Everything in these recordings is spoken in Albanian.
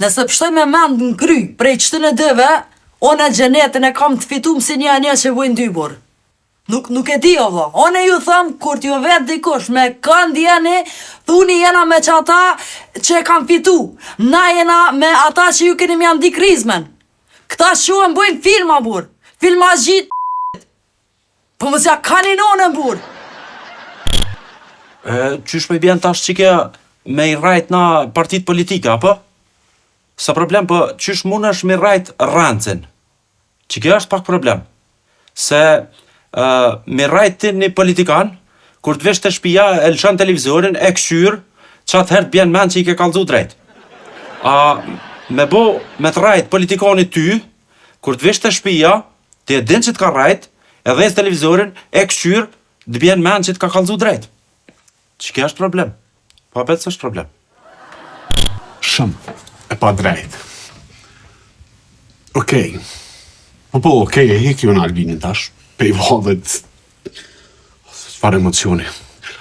Nëse pështoj me mend në kry, prej qëtën e dëve, one gjenetin e kam të fitum si një që vojnë dy burë. Nuk e di o vla, one ju thëm, kur t'ju vetë dikush me kënd jeni, thuni jena me që ata që e kam fitu, na jena me ata që ju keni mjanë di krizmen. Këta shuën bojnë filma burë, filma gjitë, po mësja kaninonën burë. Qysh me bjen tash që ke me i rajt na partit politike, apo? Sa problem, po qysh mund është me rajt rancin? Që ke është pak problem. Se me rajt ti një politikan, kur të vesh të shpia, e lëshan televizorin, e këshyr, që atëherë bjen men që i ke kalzu drejt. Me të rajt politikanit ty, kur të vesh të shpia, ti e din që të ka rajt, e dhejnë televizorin, e këshyr, të bjen men që të ka kalzu drejt. Që ke është problem? Pa betë së është problem. Shumë, e pa drejt. Okej. Okej, e hek ju në Albinin tash, pe i vallet, çfarë emocioni.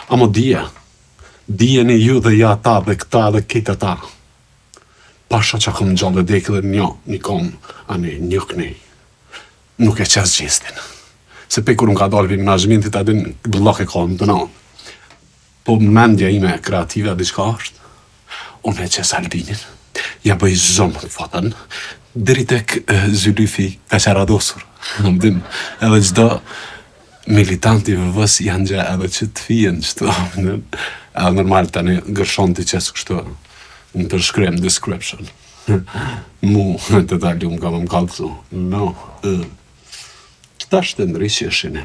Amo dijeni ju dhe ja ta dhe këta dhe këtë ta. Pasha që kom gjallë dhe dekë dhe një kom, ani një kënej. Nuk e qes gjestin. Se pe kur unë ka dalë për menazhmentit, adin bëllak e kom të nanë. Po mendja ime kreative a diçka është. Unë e qes Albinin. Ja bëj zomë të fatën. Diri tek Zylyfi ka qaradosur. Edhe gjdo militanti vëvës janë gjë edhe që të fijen qëto. Edhe normal tani gërshon të qesë kështu në përshkrem description. Mu të dalë më ka më kalëzu. No. Qëta është të ndryshjeshin.